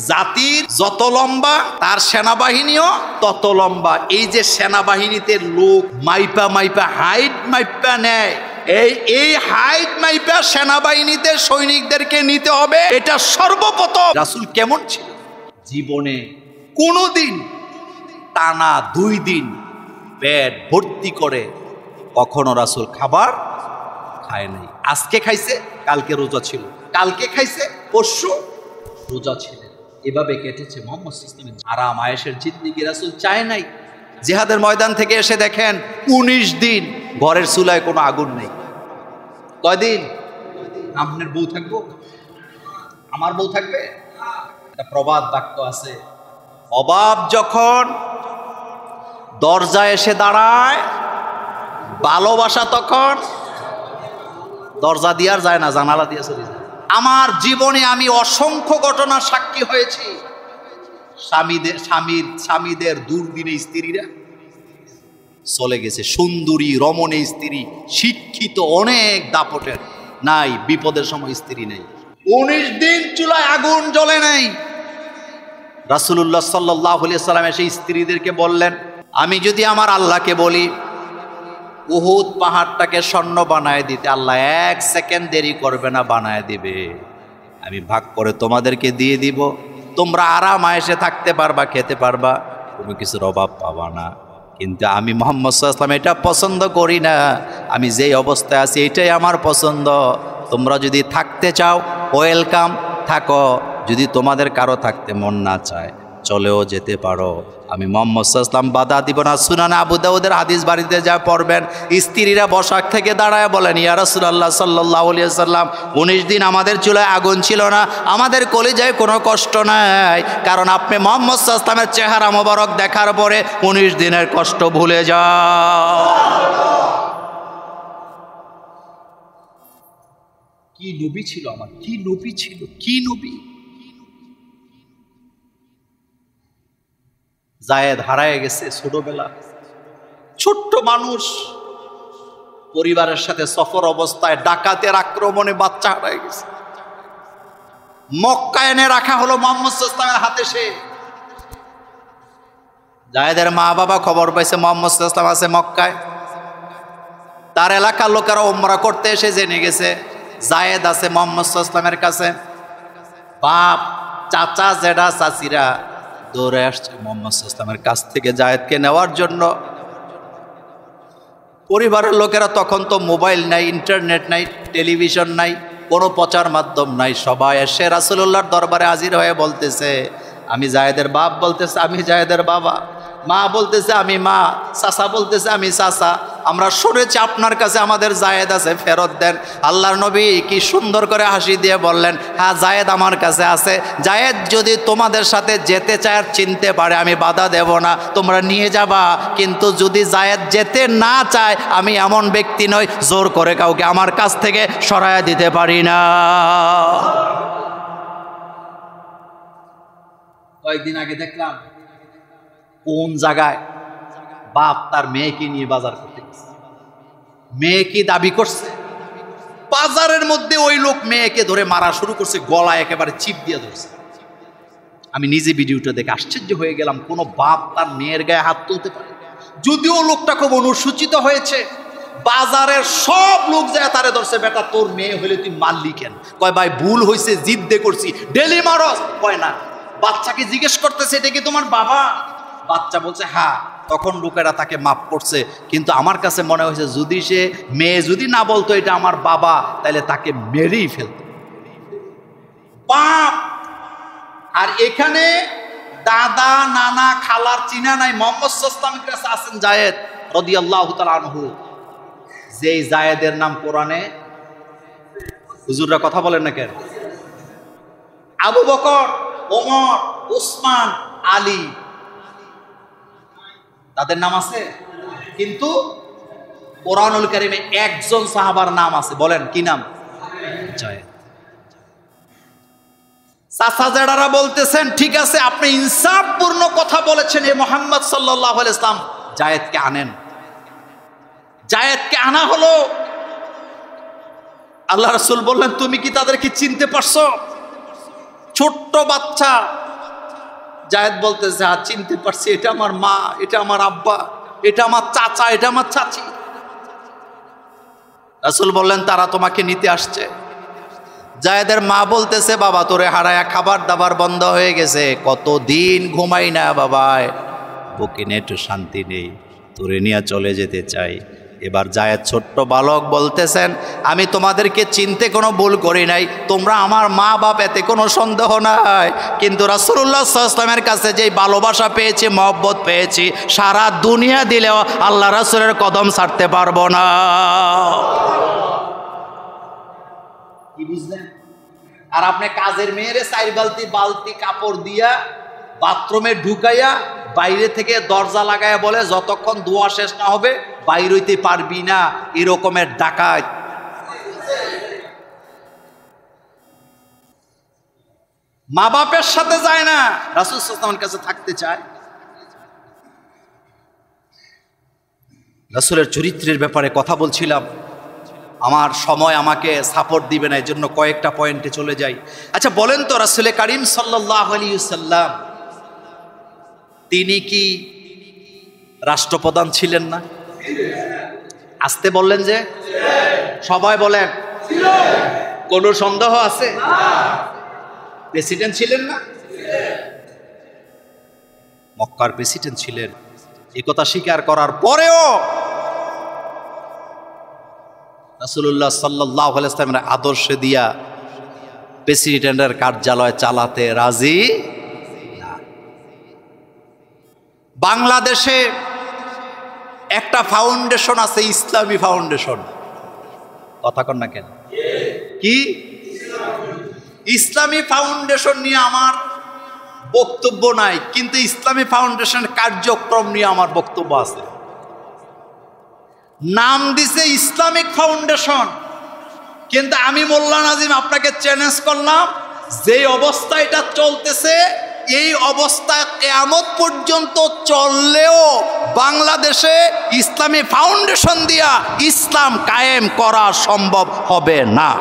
জাতির যত লম্বা তার সেনাবাহিনীও তত লম্বা। এই যে সেনাবাহিনীতে লোক মাইপা মাইপা হাইট মাইপা নেয়, এই হাইট মাইপা সেনাবাহিনীতে সৈনিকদেরকে নিতে হবে, এটা সর্বপ্রথম। রাসূল কেমন ছিল? জীবনে কোনোদিন টানা 2 দিন পেট ভর্তি করে কখনো রাসূল খাবার খায় নাই। আজকে খাইছে, কালকে রোজা ছিল, কালকে খাইছে, পরশু রোজা ছিল। এভাবে কেটেছে মুহাম্মদ সাল্লাল্লাহু আলাইহি ওয়াসাল্লাম আরাম আয়েশের জিন্দেগি। রাসূল চায় নাই। জিহাদের ময়দান থেকে এসে দেখেন 19 দিন ঘরের চুলায় কোনো আগুন নেই। কয়দিন? আপনার বউ থাকবো, আমার বউ থাকবে? একটা প্রবাদ বাক্য আছে, অভাব যখন দরজায় এসে দাঁড়ায়, ভালোবাসা তখন দরজা দিয়ে আর যায় না, জানালা দিয়ে চলে যায়। আমার জীবনে আমি অসংখ্য ঘটনার সাক্ষী হয়েছি। স্বামীদের দুর্দিনে স্ত্রীরা চলে গেছে, সুন্দরী রমণী স্ত্রী, শিক্ষিত, অনেক দাপটের, নাই বিপদের সময় স্ত্রী নেই। 19 দিন চুলায় আগুন জ্বলে নাই। রাসূলুল্লাহ সাল্লাল্লাহু আলাইহি ওয়াসাল্লাম সেই স্ত্রীদেরকে বললেন, আমি যদি আমার আল্লাহকে বলি উহুদ পাহাড়টাকে স্বর্ণ বানায় দিতে, আল্লাহ 1 সেকেন্ড দেরি করবে না, বানায় দিবে। আমি ভাগ করে তোমাদেরকে দিয়ে দিব, তোমরা আরাম আয়েশে থাকতে পারবা, খেতে পারবা, কোনো কিছুর অভাব পাবা না। কিন্তু আমি মুহাম্মদ সাল্লাল্লাহু আলাইহি ওয়াসাল্লাম এটা পছন্দ করি না। আমি যেই অবস্থায় আছি এটাই আমার পছন্দ। তোমরা যদি থাকতে চাও ওয়েলকাম, থাকো। যদি তোমাদের কারো থাকতে মন না চায় চলেও যেতে পারো, আমি মুহাম্মদ সাল্লাল্লাহু আলাইহি ওয়াসাল্লাম বাধা দিব না। সুনানে আবু দাউদের হাদিস, বাড়িতে যা পড়বেন, স্ত্রীরা বসাক থেকে দাঁড়ায় বলেন, ইয়া রাসূলুল্লাহ সাল্লাল্লাহু আলাইহি ওয়াসাল্লাম 19 দিন আমাদের চুলায় আগুন ছিল না, আমাদের কলিজায় কোনো কষ্ট নাই, কারণ আপনি মুহাম্মদ সাল্লাল্লাহু আলাইহি ওয়াসাল্লামের চেহারা মোবারক দেখার পরে 19 দিনের কষ্ট ভুলে যাও। কি নবী ছিল আমার, কি নবী ছিল, কি নবী। জায়েদ হারায় গেছে ছোটবেলা, ছোট্ট মানুষ, পরিবারের সাথে সফর অবস্থায় ডাকাতের আক্রমণে বাচ্চা হারায় গেছে। মক্কা এনে রাখা হলো মুহাম্মদ সাল্লাল্লাহু আলাইহি ওয়াসাল্লামের হাতে। সে জায়েদের মা বাবা খবর পাইছে মুহাম্মদ সাল্লাল্লাহু আলাইহি ওয়াসাল্লাম আছে মক্কায়। তার এলাকার লোকেরা উমরা করতে এসে জেনে গেছে জায়েদ আছে মুহাম্মদ সাল্লাল্লাহু আলাইহি ওয়াসাল্লামের কাছে। বাপ, চাচা, জেঠা, চাচিরা দৌড়ে আসছে মুহাম্মদ সাল্লাল্লাহু আলাইহি ওয়াসাল্লামের কাছ থেকে জায়েদকে নেওয়ার জন্য। পরিবারের লোকেরা তখন তো মোবাইল নাই, ইন্টারনেট নাই, টেলিভিশন নাই, কোনো প্রচার মাধ্যম নাই। সবাই এসে রাসূলুল্লাহর দরবারে হাজির হয়ে বলতেছে, আমি জায়েদের বাপ, বলতেছে আমি জায়েদের বাবা, মা বলতেছে আমি মা, চাচা বলতেছে আমি চাচা, আমরা শুনেছি আপনার কাছে আমাদের জায়েদ আছে, ফেরত দেন। আল্লাহর নবী কি সুন্দর করে হাসি দিয়ে বললেন, হ্যাঁ জায়েদ আমার কাছে আছে। জায়েদ যদি তোমাদের সাথে যেতে চায় আর চিনতে পারে আমি বাধা দেব না, তোমরা নিয়ে যাবা। কিন্তু যদি জায়েদ যেতে না চায়, আমি এমন ব্যক্তি নই জোর করে কাউকে আমার কাছ থেকে সরায়া দিতে পারি না। কয়েকদিন আগে দেখলাম কোন জায়গায় বাপ তার মেয়েকে নিয়ে বাজার করতে গেছে। মেয়ে কি দাবি করছে, বাজারের মধ্যে ওই লোক মেয়েকে ধরে মারা শুরু করছে, গলায় একেবারে চিপ দিয়ে ধরছে। আমি নিজে ভিডিওটা দেখে আশ্চর্য হয়ে গেলাম, কোনো বাপ তার মেয়ের গায়ে হাত তুলতে পারে? যদিও লোকটা খুব অনুসূচিত হয়েছে, বাজারের সব লোক যায় তারে ধরছে, বেটা তোর মেয়ে হলে তুই মারলি কেন? কয় ভাই ভুল হয়েছে, জিদ্দে করছি, ডেলি মারস। কয় না, বাচ্চাকে জিজ্ঞেস করতেছে এটা কি তোমার বাবা? বাচ্চা বলছে হ্যাঁ। তখন লোকেরা তাকে মাফ করছে, কিন্তু আমার কাছে মনে হয়েছে যদি সে মেয়ে যদি না বলতো এটা আমার বাবা, তাহলে তাকে মেরেই ফেলত বাপ। আর এখানে দাদা, নানা, খালার চিনা নাই। মুহাম্মদ সাল্লাল্লাহু আলাইহি ওয়াসাল্লামের কাছে আছেন জায়েদ রাদিয়াল্লাহু তাআলা আনহু, যেই জায়েদের নাম কোরআনে হুজুররা কথা বলেন না কেন? আবু বকর, ওমর, উসমান, আলী, তাদের নাম আছে, কিন্তু কোরআনুল কারীমে একজন সাহাবার নাম আছে। বলেন কি নাম? জায়েদ। চাচা জেঠারা বলতেছেন ঠিক আছে, আপনি ইনসাফপূর্ণ কথা বলেছেন, এ মুহাম্মদ সাল্লাল্লাহু আলাইহি ওয়াসাল্লাম, জায়েদকে আনেন। জায়েদকে আনা হলো। আল্লাহ রাসূল বললেন তুমি কি তাদেরকে চিনতে পারছো? ছোট্ট বাচ্চা, জায়েদ বলতেছে চিনতে পারছি, এটা আমার মা, এটা আমার আব্বা, এটা আমার চাচা, এটা আমার চাচি। রাসূল বললেন তারা তোমাকে নিতে আসছে। জায়েদের মা বলতেছে বাবা তোরে হারায়া খাবার দাবার বন্ধ হয়ে গেছে, কতদিন ঘুমাই না বাবায়, বুকে একটু শান্তি নেই, তোরে নিয়ে চলে যেতে চাই। এবার জায়েদ ছোট্ট বালক বলতেছেন আমি তোমাদেরকে চিনতে কোনো ভুল করি নাই, তোমরা আমার মা বাপ, এতে কোনো সন্দেহ নাই, কিন্তু রাসূলুল্লাহ সাল্লাল্লাহু আলাইহি ওয়াসাল্লামের কাছে যেই ভালোবাসা পেয়েছি, মহব্বত পেয়েছি, সারা দুনিয়া দিলেও আল্লাহ রাসূলের কদম ছাড়তে পারবো না। কি বুঝলেন? আর আপনি কাজের মেয়েরে 4 বালতি কাপড় দিয়া বাথরুমে ঢুকাইয়া বাইরে থেকে দরজা লাগাইয়া বলে যতক্ষণ দোয়া শেষ না হবে বাইর হইতে পারবি না, এরকমের ডাকাত। মা বাপের সাথে যায় না, রাসূল সাল্লাল্লাহু আলাইহি ওয়াসাল্লামের কাছে থাকতে চায়। রাসূলের চরিত্রের ব্যাপারে কথা বলছিলাম, আমার সময় আমাকে সাপোর্ট দিবে না, এই জন্য কয়েকটা পয়েন্টে চলে যাই। আচ্ছা বলেন তো রাসূল কারীম সাল্লাল্লাহু আলাইহি ওয়াসাল্লাম তিনি কি রাষ্ট্রপ্রধান ছিলেন না? আসতে বললেন যে, সবাই বলেন কোনো সন্দেহ আছে? প্রেসিডেন্ট ছিলেন না? মক্কার প্রেসিডেন্ট ছিলেন। এই কথা স্বীকার করার পরেও রাসূলুল্লাহ সাল্লাল্লাহু আলাইহি ওয়াসাল্লামের আদর্শে দিয়া প্রেসিডেন্টের কার্যালয় চালাতে রাজি না। বাংলাদেশে একটা ফাউন্ডেশন আছে, ইসলামী ফাউন্ডেশন, কথা কন না কেন? কি ইসলামী ফাউন্ডেশন নিয়ে আমার বক্তব্য নাই, কিন্তু ইসলামী ফাউন্ডেশন কার্যক্রম নিয়ে আমার বক্তব্য আছে। নাম দিছে ইসলামিক ফাউন্ডেশন, কিন্তু আমি মোল্লা নাজিম আপনাকে চ্যালেঞ্জ করলাম, যে অবস্থা এটা চলতেছে এই অবস্থা কিয়ামত পর্যন্ত চললেও বাংলাদেশে ইসলামী ফাউন্ডেশন দিয়া ইসলাম কায়েম করা সম্ভব হবে না।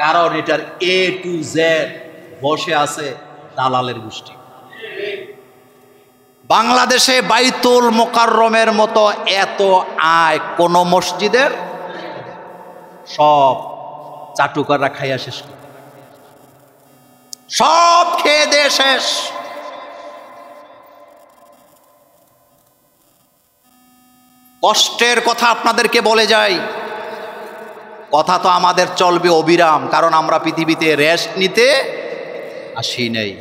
কারণ এটার A to Z বসে আছে দালালের গোষ্ঠী। বাংলাদেশে বাইতুল মোকাররমের মতো এত আয় কোন মসজিদের, সব চাটুকাররা খাইয়া শেষ করে, সব খেয়ে দিয়ে শেষ। কষ্টের কথা আপনাদেরকে বলে যাই, কথা তো আমাদের চলবে অবিরাম, কারণ আমরা পৃথিবীতে রেস্ট নিতে আসি নাই।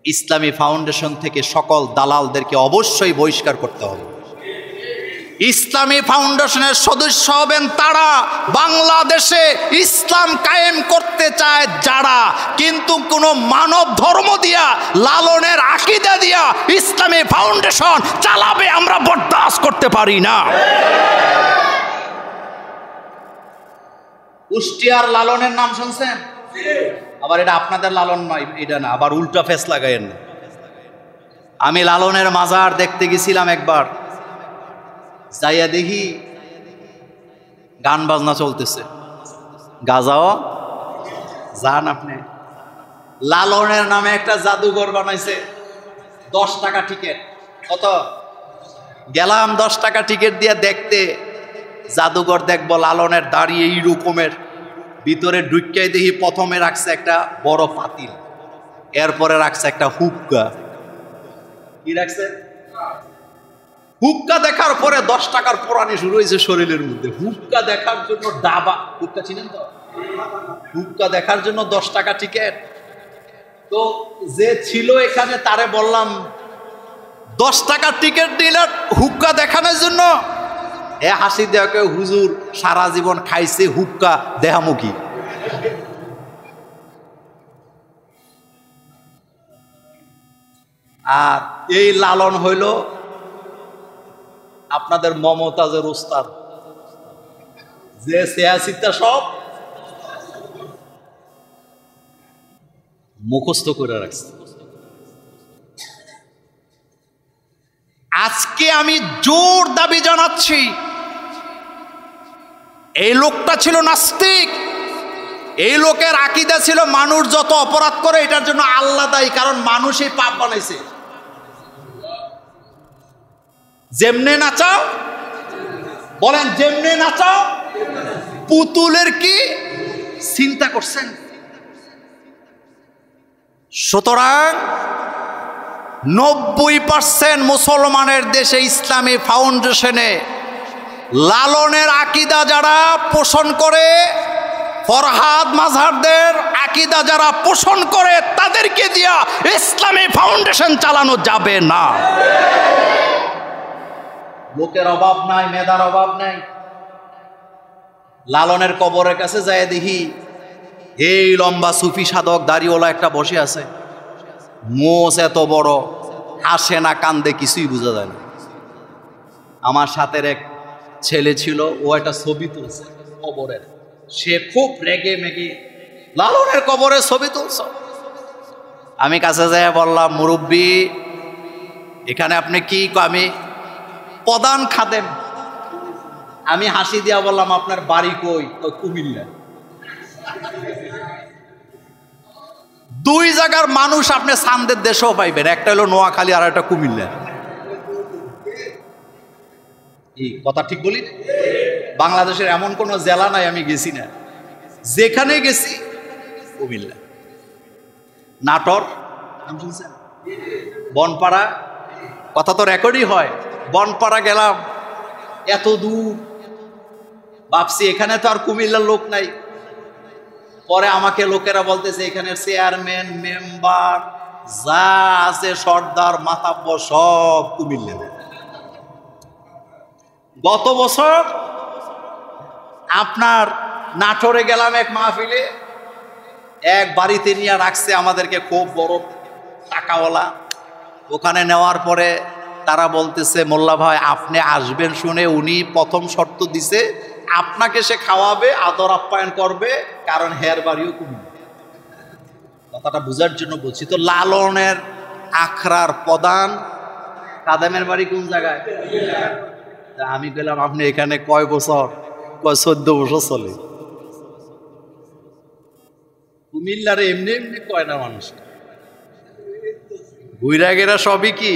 ইসলামী ফাউন্ডেশন থেকে সকল দালালদেরকে অবশ্যই বহিষ্কার করতে হবে। ইসলামী ফাউন্ডেশনের সদস্য হবেন তারা বাংলাদেশে ইসলাম কায়েম করতে চায় যারা, কিন্তু কোনো মানব ধর্ম দিয়া, লালনের আকীদা দিয়া ইসলামী ফাউন্ডেশন চালাবে আমরা বরদাস্ত করতে পারি না। কুষ্টিয়ার লালনের নাম শুনছেন? আবার এটা আপনাদের লালন নয়, এটা না, আবার উল্টা ফেস লাগাইয়েন না। আমি লালনের মাজার দেখতে গেছিলাম একবার, যাইয়া দেখি গান বাজনা চলতেছে, গাজাও যান আপনি। লালনের নামে একটা জাদুঘর বানাইছে, 10 টাকা টিকিট। কত? গেলাম 10 টাকা টিকিট দিয়ে দেখতে, জাদুঘর দেখবো, লালনের দাঁড়িয়ে এই রকমের, ভিতরে ঢুকিয়ে দেখি প্রথমে রাখছে একটা বড় পাতিল, এরপরে রাখছে একটা হুক্কা। কি রাখছে? হুক্কা দেখার পরে 10 টাকার পোড়ানি শুরু হয়েছে শরীরের মধ্যে। হুক্কা দেখার জন্য ডাবা, হুক্কা চিনেন তো? হুক্কা দেখার জন্য 10 টাকা টিকিট। তো যে ছিল এখানে তারে বললাম 10 টাকার টিকিট নিলেন হুক্কা দেখানোর জন্য? এ হাসি দেওয়াকে, হুজুর সারা জীবন খাইছে হুক্কা, দেহামুখী। আর এই লালন হইল আপনাদের মমতাজের উস্তাদ, যে সিয়াসিটা সব মুখস্থ করে রাখছে। আজকে আমি জোর দাবি জানাচ্ছি, এই লোকটা ছিল নাস্তিক, এই লোকের আকীদা ছিল মানুষ যত অপরাধ করে এটার জন্য আল্লাহ দায়ী, কারণ মানুষই পাপ বানাইছে। যেমনে নাচাও, বলেন যেমনে নাচাও, পুতুলের কি চিন্তা করছেন? সুতরাং 90% মুসলমানের দেশে ইসলামী ফাউন্ডেশনে লালনের আকীদা যারা পোষণ করে, ফরহাদ মাযহারদের আকীদা যারা পোষণ করে, তাদেরকে দিয়া ইসলামী ফাউন্ডেশন চালানো যাবে না। লোকের অভাব নাই, মেধার অভাব নাই। লালনের কবরের কাছে যায় দেখি এই লম্বা সুফি সাধক দাড়িওয়ালা একটা বসে আছে, মোষ এত বড়, হাসে না কান্দে, কিছুই বোঝা যায় না। আমার সাথে এক ছেলে ছিল, ও একটা ছবি তুলছে কবরের, সে খুব রেগে মেগে লালনের কবরের ছবি তুলছ। আমি কাছে যাই বললাম, মুরব্বী এখানে আপনি কি? আমি প্রধান খাদেম। আমি হাসি দিয়া বললাম, আপনার বাড়ি কই? কুমিল্লা। দুই জায়গার মানুষ আপনি সামদের দেশেও পাইবেন, একটা হলো নোয়াখালী আর একটা কুমিল্লা। এই কথা ঠিক বলি? বাংলাদেশের এমন কোন জেলা নাই আমি গেছি না, যেখানে গেছি কুমিল্লা। নাটোর নাম শুনছেন? বনপাড়া, কথা তো রেকর্ডই হয়। বনপাড়া গেলাম, এত দূর, ভাবছি এখানে তো আর কুমিল্লার লোক নাই। পরে আমাকে লোকেরা বলতেছে এখানে চেয়ারম্যান, মেম্বার যা আছে, সর্দার, মাতাব্বর সব কুমিল্লা। গত বছর আপনার নাটোরে গেলাম এক মাহফিলে, এক বাড়িতে নিয়ে রাখছে আমাদেরকে, খুব বড় টাকাওয়ালা। ওখানে নেওয়ার পরে তারা বলতেছে, মোল্লা ভাই আপনি আসবেন শুনে উনি প্রথম শর্ত দিছে আপনাকে সে খাওয়াবে, আদর আপ্যায়ন করবে, কারণ হের বাড়িও কুমিল্লা। কথাটা বুঝার জন্য বলছি। তো লালনের আখড়ার প্রধান কাদেমের বাড়ি কোন জায়গায়? আমি গেলাম, আপনি এখানে কয় বছর? কয় 14 বছর চলে। কুমিল্লারে এমনি এমনি কয় না মানুষ, ঘুরা গেরা সবই কি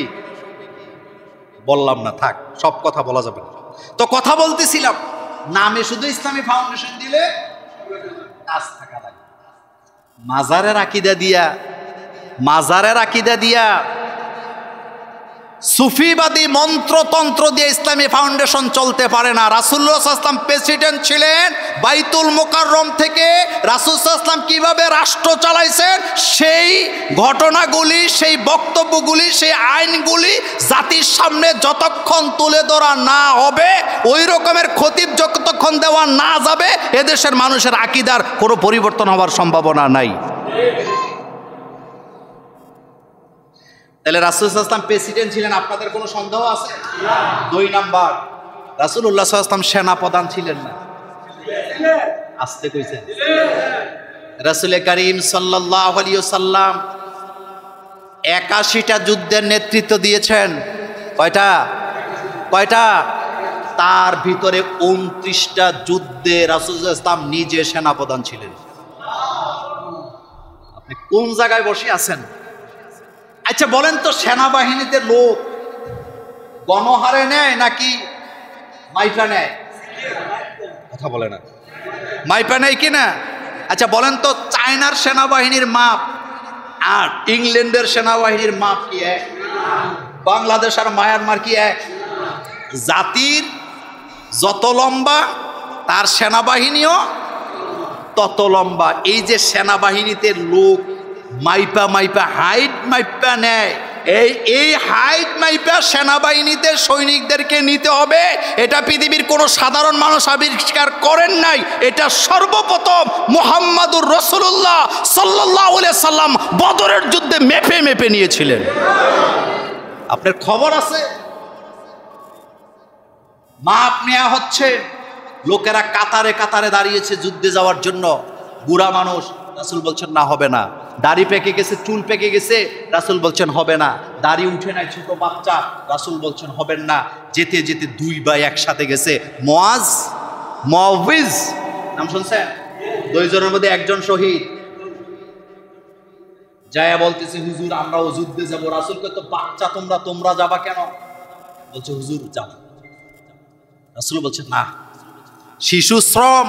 বললাম না, থাক, সব কথা বলা যাবে না। তো কথা বলতেছিলাম, নামে শুধু ইসলামী ফাউন্ডেশন দিলে কাজ থাকা লাগে। মাজারের আকীদা দিয়া সুফিবাদী মন্ত্রতন্ত্র দিয়ে ইসলামী ফাউন্ডেশন চলতে পারে না। রাসূলুল্লাহ সাল্লাল্লাহু আলাইহি ওয়াসাল্লাম প্রেসিডেন্ট ছিলেন বাইতুল মুকাররম থেকে। রাসূল সাল্লাল্লাহু আলাইহি ওয়াসাল্লাম কিভাবে রাষ্ট্র চালাইছেন সেই ঘটনাগুলি, সেই বক্তব্যগুলি, সেই আইনগুলি জাতির সামনে যতক্ষণ তুলে ধরা না হবে, ওই রকমের খতিব যতক্ষণ দেওয়া না যাবে, এদেশের মানুষের আকীদার কোনো পরিবর্তন হওয়ার সম্ভাবনা নাই। তাহলে রাসূল সাল্লাল্লাহু আলাইহি ওয়াসাল্লাম প্রেসিডেন্ট ছিলেন, আপনাদের কোনো সন্দেহ আছে? 2 নাম্বার, রাসূলুল্লাহ সাল্লাল্লাহু আলাইহি ওয়াসাল্লাম সেনাপ্রধান ছিলেন না? আসতে কইছেন। রাসূল করিম সাল্লাল্লাহু আলাইহি ওয়াসাল্লাম 81টা যুদ্ধের নেতৃত্ব দিয়েছেন। কয়টা? তার ভিতরে 29টা যুদ্ধে রাসূল সাল্লাল্লাহু আলাইহি ওয়াসাল্লাম নিজে সেনাপ্রধান ছিলেন। আপনি কোন জায়গায় বসে আছেন? আচ্ছা বলেন তো, সেনাবাহিনীতে লোক গণহারে নেয় নাকি মাইপা নেয়? কথা বলে না, মাইপা নেয় কিনা? আচ্ছা বলেন তো, চায়নার সেনাবাহিনীর মাপ আর ইংল্যান্ডের সেনাবাহিনীর মাপ কি এক? বাংলাদেশ আর মায়ানমার কি এক? জাতির যত লম্বা তার সেনাবাহিনীও তত লম্বা। এই যে সেনাবাহিনীতে লোক মাইপা হাইট মাইপা নেয়, এই হাইট মাইপা সেনাবাহিনীতে সৈনিকদেরকে নিতে হবে, এটা পৃথিবীর কোনো সাধারণ মানুষ আবিষ্কার করেন নাই। এটা সর্বপ্রথম মুহাম্মাদুর রাসূলুল্লাহ সাল্লাল্লাহু আলাইহি সাল্লাম বদরের যুদ্ধে মেপে নিয়েছিলেন। আপনার খবর আছে? মাপ নেওয়া হচ্ছে, লোকেরা কাতারে কাতারে দাঁড়িয়েছে যুদ্ধে যাওয়ার জন্য। বুড়া মানুষ, রাসূল বলছেন না, হবে না। দাড়ি পেকে গেছে, চুল পেকে গেছে, রাসূল বলছেন হবে না। দাড়ি উঠে নাই, ছোট বাচ্চা, রাসূল বলছেন হবেন না। যেতে যেতে 2 ভাই একসাথে গেছে, মুআজ, মুআউযিজ, নাম শুনছেন? দুইজনের মধ্যে একজন শহীদ। যায়া বলতেছে হুজুর আমরাও যুদ্ধে যাবো। রাসূলকে তো বাচ্চা তোমরা যাবা কেন? বলছে হুজুর যাবো। রাসূল বলছে না, শিশু শ্রম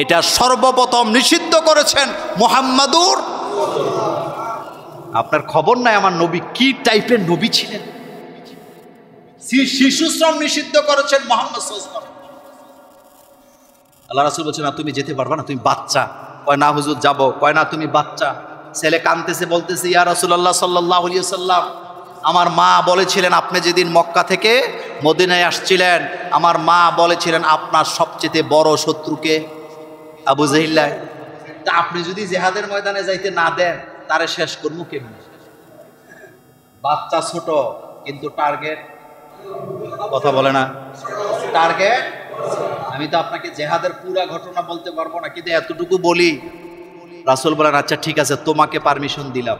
এটা সর্বপ্রথম নিষিদ্ধ করেছেন মুহাম্মাদুর। আপনার খবর নাই আমার নবী কি টাইপের নবী ছিলেন। শিশু শ্রম নিষিদ্ধ করেছেন মুহাম্মদ সাল্লাল্লাহু আলাইহি ওয়াসাল্লাম। আল্লাহ রাসূল বলছে না তুমি যেতে পারবা না, তুমি বাচ্চা। কয় না হুজুর যাব। কয় না তুমি বাচ্চা। ছেলে কাঁদতেছে, বলতেছে ইয়া রাসূলুল্লাহ সাল্লাল্লাহু আলাইহি ওয়াসাল্লাম, আমার মা বলেছিলেন আপনি যেদিন মক্কা থেকে মদিনায় আসছিলেন, আমার মা বলেছিলেন আপনার সবচেয়ে বড় শত্রুকে আবু জাহিল। তা আপনি যদি জিহাদের ময়দানে যাইতে না দেন তারে শেষ করবো কেমনে? বাচ্চা ছোট কিন্তু টার্গেট, কথা বলে না টার্গেট। আমি তো আপনাকে জিহাদের পুরো ঘটনা বলতে পারবো না, কিন্তু এতটুকু বলি। রাসূল বলেন আচ্ছা ঠিক আছে তোমাকে পারমিশন দিলাম।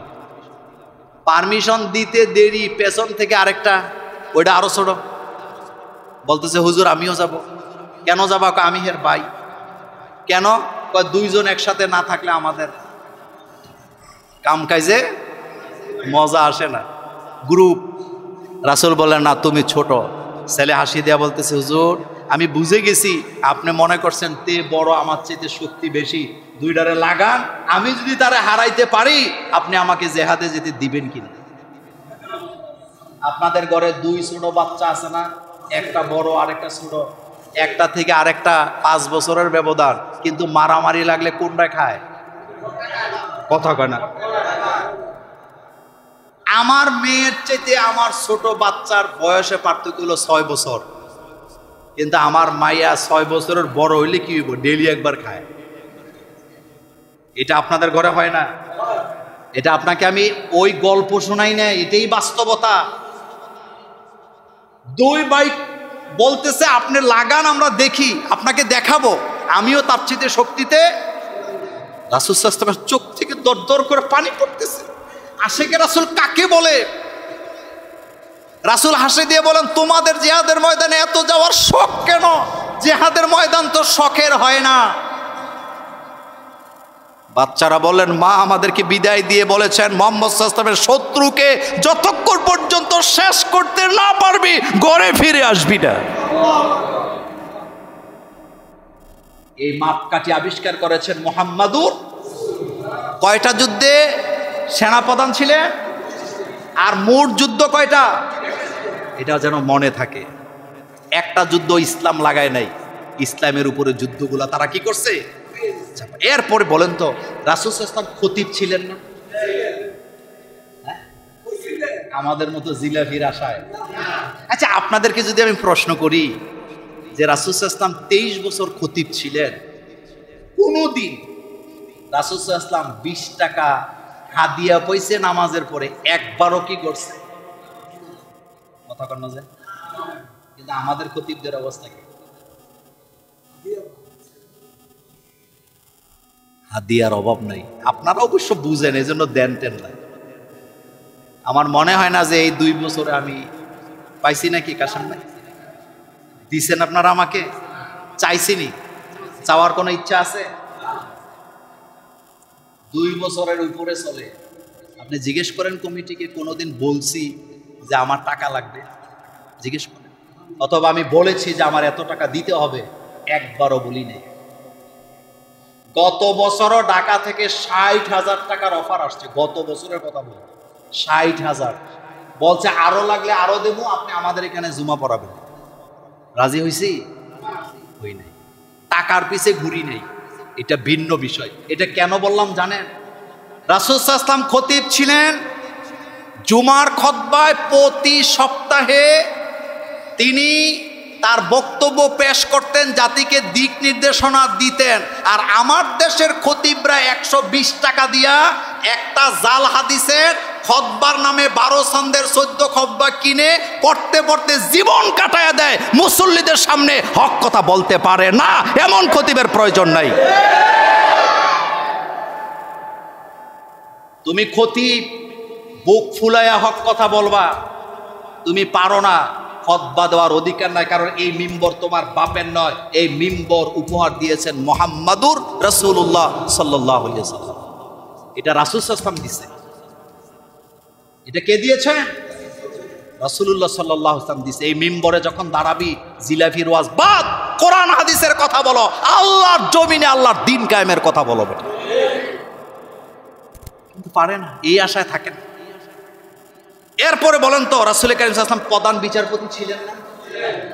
পারমিশন দিতে দেরি, পেছন থেকে আরেকটা, ওইটা আরো ছোট, বলতেছে হুজুর আমিও যাব। কেন যাবা? আমি হের ভাই। কেন? কয় দুইজন একসাথে না থাকলে আমাদের কাম কাজে মজা আসে না, গ্রুপ। রাসূল বলেন না তুমি ছোট। ছেলে হাসি দেয়া বলতেছে হুজুর আমি বুঝে গেছি আপনি মনে করছেন তে বড়, আমার চাইতে শক্তি বেশি, দুইটারে লাগান, আমি যদি তারে হারাইতে পারি আপনি আমাকে জিহাদে যেতে দিবেন কিনা? আপনাদের ঘরে দুই ছোট বাচ্চা আছে না, একটা বড় আর একটা ছোট, একটা থেকে আরেকটা 5 বছরের ব্যবধান, কিন্তু মারামারি লাগলে কোনটা খায়? কথা কয় না। আমার মেয়ের চাইতে আমার ছোট বাচ্চার বয়সে পার্থক্য হলো 6 বছর, কিন্তু আমার মাইয়া 6 বছরের বড় হইলে কি হইব? ডেইলি একবার খায়। এটা আপনাদের ঘরে হয় না? এটা আপনাকে আমি ওই গল্প শোনাই না, এটাই বাস্তবতা। দুই ভাই বলতেছে আপনি লাগান আমরা দেখি, আপনাকে দেখাবো, আমিও তার চেয়ে শক্তিতে। রাসূল সাল্লাল্লাহু আলাইহি ওয়াসাল্লামের চোখ থেকে দরদর করে পানি পড়তেছে। আশেকে রাসূল কাকে বলে? রাসূল হাসি দিয়ে বলেন তোমাদের জিহাদের ময়দানে এত যাওয়ার শখ কেন? জিহাদের ময়দান তো শখের হয় না। বাচ্চারা বললেন মা আমাদেরকে বিদায় দিয়ে বলেছেন মুহাম্মদ সাল্লাল্লাহু আলাইহি ওয়াসাল্লামের শত্রুকে যতক্ষণ পর্যন্ত শেষ করতে না পারবি ঘরে ফিরে আসবি না। এই মাপকাঠি আবিষ্কার করেছেন মুহাম্মাদুর। কয়টা যুদ্ধে সেনাপ্রধান ছিলেন আর মোট যুদ্ধ কয়টা? এটা যেন মনে থাকে। একটা যুদ্ধ ইসলাম লাগায় নাই, ইসলামের উপরে যুদ্ধগুলা তারা কি করছে? এরপরে বলেন তো রাসূল সাল্লাল্লাহু আলাইহি ওয়াসাল্লাম খতিব ছিলেন না? আমাদের মতো জিলাপির আশায়। আচ্ছা আপনাদেরকে যদি আমি প্রশ্ন করি যে রাসূল সাল্লাল্লাহু আলাইহি ওয়াসাল্লাম 23 বছর খতিব ছিলেন, কোনদিন রাসূল সাল্লাল্লাহু আলাইহি ওয়াসাল্লাম 20 টাকা হাদিয়া পয়সা নামাজের পরে একবারও কি করছে? কথা কন না যায়। কিন্তু আমাদের খতিবদের অবস্থা কি? হাদিয়ার অভাব নাই। আপনারা অবশ্য বুঝেন, এই জন্য দেন টেন না। আমার মনে হয় না যে এই 2 বছরে আমি পাইছি নাকি কাশাম নাই। দিছেন আপনারা আমাকে? চাইছিনি? চাওয়ার কোনো ইচ্ছা আছে? 2 বছরের উপরে চলে। আপনি জিজ্ঞেস করেন কমিটিকে কোনোদিন বলছি যে আমার টাকা লাগবে? জিজ্ঞেস করেন। অথবা আমি বলেছি যে আমার এত টাকা দিতে হবে? একবারও বলি নেই। গত বছরও ঢাকা থেকে 60,000 টাকার অফার আসছে। গত বছরের কথা বল, 60,000 বলছে আরো লাগলে আরো দেবো, আপনি আমাদের এখানে জুমা পড়াবেন। রাজি হইছি? হই নাই। টাকার পিছে ঘুরি নেই, এটা ভিন্ন বিষয়। এটা কেন বললাম জানেন? রাসূল সাল্লাল্লাহু আলাইহি ওয়াসাল্লাম খতিব ছিলেন। জুমার খুতবায় প্রতি সপ্তাহে তিনি তার বক্তব্য পেশ করতেন, জাতিকে দিক নির্দেশনা দিতেন। আর আমার দেশের খতিবরা 120 টাকা দিয়া একটা জাল হাদিসের খুতবার নামে 12 ছন্দের 14 খুতবা কিনে পড়তে পড়তে জীবন কাটায়া দেয়। মুসল্লিদের সামনে হক কথা বলতে পারে না, এমন খতিবের প্রয়োজন নাই। তুমি খতিব বুক ফুলাইয়া হক কথা বলবা, তুমি পারো না। খুতবা দেওয়ার অধিকার নাই, কারণ এই মিম্বর তোমার বাপের নয়, এই মিম্বর উপহার দিয়েছেন মুহাম্মাদুর রাসূলুল্লাহ সাল্লাল্লাহু আলাইহি ওয়াসাল্লাম। এটা রাসূল সাল্লাল্লাহু আলাইহি ওয়াসাল্লাম দিয়েছে। এটা কে দিয়েছেন? রাসূলুল্লাহ সাল্লাল্লাহু আলাইহি ওয়াসাল্লাম দিয়েছে। এই মিম্বরে যখন দাঁড়াবি, জিলাফির ওয়াজ বাদ, কোরআন হাদিসের কথা বলো, আল্লাহর জমিনে আল্লাহর দ্বীন কায়েমের কথা বলো বেটা। কিন্তু পারে না, এই আশায় থাকেন। এরপরে বলেন তো, রাসূল কারীম সাল্লাল্লাহু আলাইহি ওয়াসাল্লাম প্রধান বিচারপতি ছিলেন না?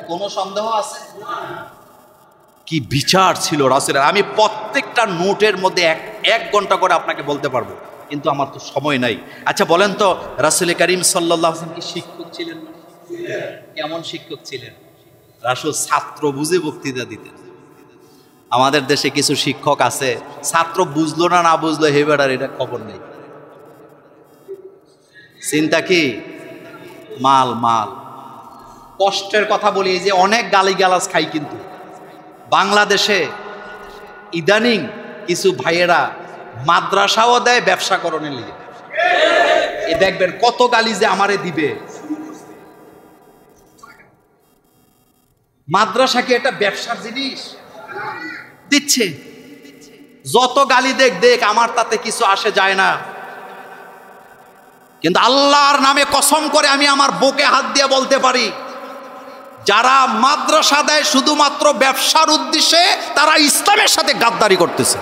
কোনো সন্দেহ আছে? কি বিচার ছিল রাসূলের! আমি প্রত্যেকটা নোটের মধ্যে এক ঘন্টা করে আপনাকে বলতে পারবো, কিন্তু আমার তো সময় নাই। আচ্ছা বলেন তো, রাসূল কারীম সাল্লাল্লাহু আলাইহি ওয়াসাল্লাম কি শিক্ষক ছিলেন না? কেমন শিক্ষক ছিলেন? রাসূল ছাত্র বুঝে বক্তৃতা দিতেন। আমাদের দেশে কিছু শিক্ষক আছে, ছাত্র বুঝলো না না বুঝলো হে বেটার এটা খবর নেই, চিন্তা কি মাল মাল। কষ্টের কথা বলি, এই যে অনেক গালিগালাজ খাই, কিন্তু বাংলাদেশে ইদানিং কিছু ভাইয়েরা মাদ্রাসাও দেয় ব্যবসা করণের লিগে। এ দেখবেন কত গালি যে আমারে দিবে। মাদ্রাসা কি এটা ব্যবসার জিনিস? দিচ্ছে, যত গালি দেখ দেখ, আমার তাতে কিছু আসে যায় না। কিন্তু আল্লাহর নামে কসম করে আমি আমার বুকে হাত দিয়ে বলতে পারি, যারা মাদ্রাসা দেয় শুধুমাত্র ব্যবসার উদ্দেশ্যে, তারা ইসলামের সাথে গাদ্দারি করতেছে।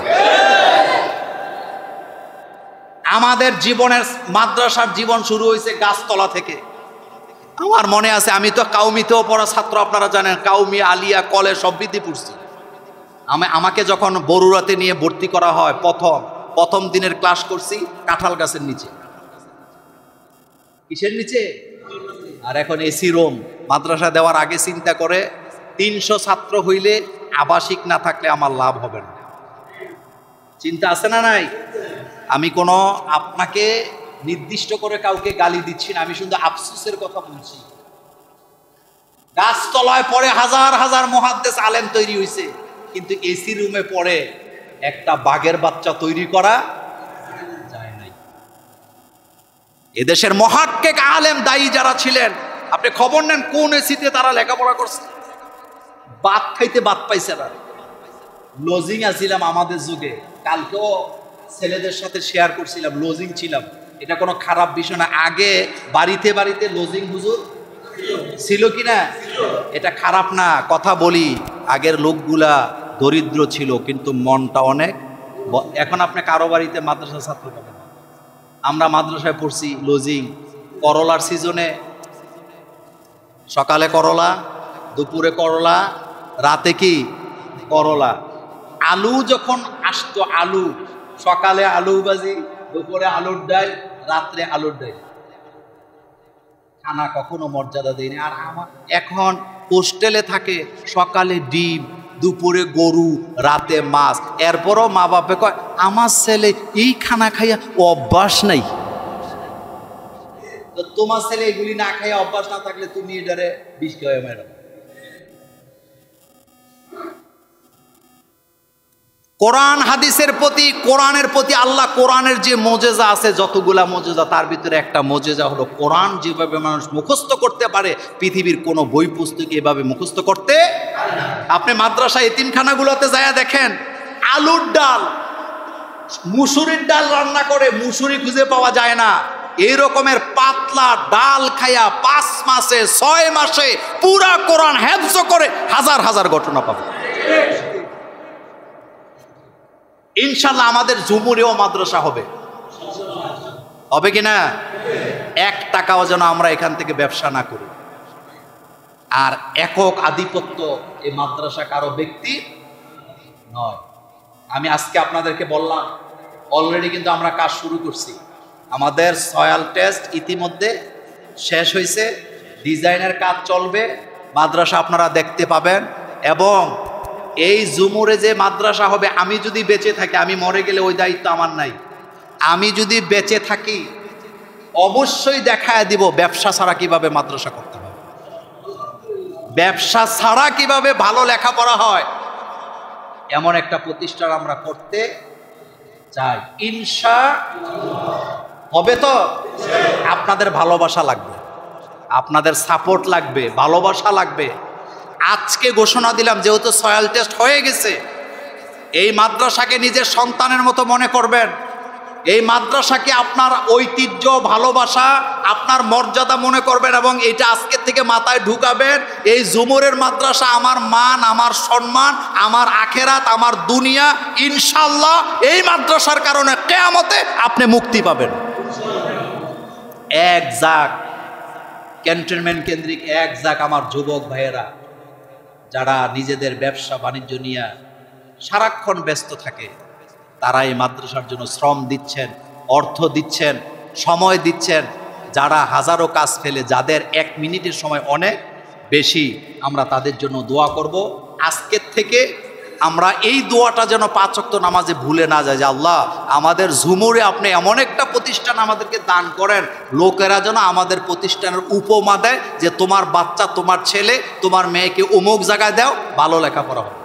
আমাদের জীবনের মাদ্রাসার জীবন শুরু হয়েছে গাছতলা থেকে। আমার মনে আছে, আমি তো কাউমিতেও পড়া ছাত্র, আপনারা জানেন, কাউমি, আলিয়া, কলেজ সব বৃদ্ধি পড়ছি। আমাকে যখন বরুড়াতে নিয়ে ভর্তি করা হয়, প্রথম দিনের ক্লাস করছি কাঁঠাল গাছের নিচে। কিসের নিচে? আর এখন এসি রুম। মাদ্রাসা দেওয়ার আগে চিন্তা করে 300 ছাত্র হইলে আবাসিক না থাকলে আমার লাভ হবে না। চিন্তা আছে না নাই? আমি কোনো আপনাকে নির্দিষ্ট করে কাউকে গালি দিচ্ছি না, আমি শুধু আফসোসের কথা বলছি। গাছতলায় পরে হাজার হাজার মুহাদ্দিস আলেম তৈরি হয়েছে, কিন্তু এসি রুমে পড়ে একটা বাঘের বাচ্চা তৈরি করা যায় নাই। এদেশের মহাক্কিক আলেম দায়ী যারা ছিলেন, আপনি খবর নেন কোন এসিতে তারা লেখাপড়া করছে। বাদ খাইতে বাদ পাইছে না। লজিং আছিলাম আমাদের যুগে, কালকেও ছেলেদের সাথে শেয়ার করছিলাম, লজিং ছিলাম। এটা কোনো খারাপ বিষয় না। আগে বাড়িতে বাড়িতে লজিং হুজুর ছিল কিনা? এটা খারাপ না, কথা বলি। আগের লোকগুলা দরিদ্র ছিল, কিন্তু মনটা অনেক। এখন আপনি কারো বাড়িতে মাদ্রাসা ছাত্র পাবেন। আমরা মাদ্রাসায় পড়ছি লজিং। করলার সিজনে সকালে করলা, দুপুরে করলা, রাতে কি করলা। আলু যখন আসতো, আলু সকালে আলু ভাজি, দুপুরে আলুর ডাল, রাত্রে আলুর ডাল। খানা কখনো মর্যাদা দেয়নি। আর আমার এখন হোস্টেলে থাকে, সকালে ডিম, দুপুরে গরু, রাতে মাছ। এরপরও মা বাপে কয় আমার ছেলে এই খানা খাইয়া অভ্যাস নাই। তো তোমার ছেলে এগুলি না খাইয়া অভ্যাস না থাকলে তুমি এটারে বিষ খাওয়া ম্যাডাম। কোরআন হাদিসের প্রতি, কোরআনের প্রতি, আল্লাহ কোরআনের যে মোজেজা আছে, যতগুলা মোজেজা, তার ভিতরে একটা মোজেজা হলো কোরআন যেভাবে মানুষ মুখস্থ করতে পারে, পৃথিবীর কোনো বই পুস্তক এভাবে মুখস্থ করতে। আপনি মাদ্রাসা এতিমখানাগুলোতে যায় দেখেন, আলুর ডাল, মুসুরির ডাল রান্না করে, মুসুরি খুঁজে পাওয়া যায় না। এই রকমের পাতলা ডাল খাইয়া 5 মাসে 6 মাসে পুরা কোরআন হেফজ করে হাজার হাজার ঘটনা পাবে। ইনশাল্লাহ আমাদের ঝুমুরেও মাদ্রাসা হবে, হবে কিনা? 1 টাকাও যেন আমরা এখান থেকে ব্যবসা না করি। আর একক আধিপত্য এই মাদ্রাসা কারো ব্যক্তি নয়। আমি আজকে আপনাদেরকে বললাম, অলরেডি কিন্তু আমরা কাজ শুরু করছি। আমাদের সয়াল টেস্ট ইতিমধ্যে শেষ হয়েছে, ডিজাইনের কাজ চলবে, মাদ্রাসা আপনারা দেখতে পাবেন। এবং এই ঝুমুরে যে মাদ্রাসা হবে, আমি যদি বেঁচে থাকি, আমি মরে গেলে ওই দায়িত্ব আমার নাই। আমি যদি বেঁচে থাকি অবশ্যই দেখায় দিব ব্যবসা ছাড়া কিভাবে মাদ্রাসা করতে হবে, ব্যবসা ছাড়া কিভাবে ভালো লেখাপড়া হয়, এমন একটা প্রতিষ্ঠান আমরা করতে চাই। ইনশাআল্লাহ হবে তো? আপনাদের ভালোবাসা লাগবে। আপনাদের সাপোর্ট লাগবে, ভালোবাসা লাগবে। আজকে ঘোষণা দিলাম, যেহেতু সয়েল টেস্ট হয়ে গেছে, এই মাদ্রাসাকে নিজের সন্তানের মতো মনে করবেন। এই মাদ্রাসাকে আপনার ঐতিহ্য, ভালোবাসা, আপনার মর্যাদা মনে করবেন এবং এটা আজকে থেকে মাথায় ঢুকাবেন। এই জুমুরের মাদ্রাসা আমার মান, আমার সম্মান, আমার আখেরাত, আমার দুনিয়া। ইনশাআল্লাহ এই মাদ্রাসার কারণে কিয়ামতে আপনি মুক্তি পাবেন। এক জাক ক্যান্টনমেন্ট কেন্দ্রিক এক জাক আমার যুবক ভাইয়েরা যারা নিজেদের ব্যবসা বাণিজ্য নিয়ে সারাক্ষণ ব্যস্ত থাকে, তারা এই মাদ্রাসার জন্য শ্রম দিচ্ছেন, অর্থ দিচ্ছেন, সময় দিচ্ছেন। যারা হাজারো কাজ ফেলে, যাদের 1 মিনিটের সময় অনেক বেশি, আমরা তাদের জন্য দোয়া করব। আজকের থেকে আমরা এই দোয়াটা যেন 5 ওয়াক্ত নামাজে ভুলে না যায়, যে আল্লাহ আমাদের ঝুমুরে আপনি এমন একটা প্রতিষ্ঠান আমাদেরকে দান করেন, লোকেরা যেন আমাদের প্রতিষ্ঠানের উপমা দেয় যে তোমার বাচ্চা, তোমার ছেলে, তোমার মেয়েকে অমুক জায়গায় দাও, ভালো লেখাপড়া হবে।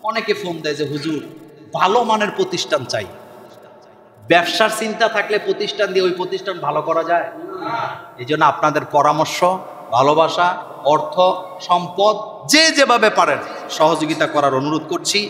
অনেকে ফোন দেয় যে হুজুর ভালো মানের প্রতিষ্ঠান চাই। ব্যবসার চিন্তা থাকলে প্রতিষ্ঠান দিয়ে ওই প্রতিষ্ঠান ভালো করা যায়? এই জন্য আপনাদের পরামর্শ, ভালোবাসা, অর্থ, সম্পদ যে যেভাবে পারেন সহযোগিতা করার অনুরোধ করছি।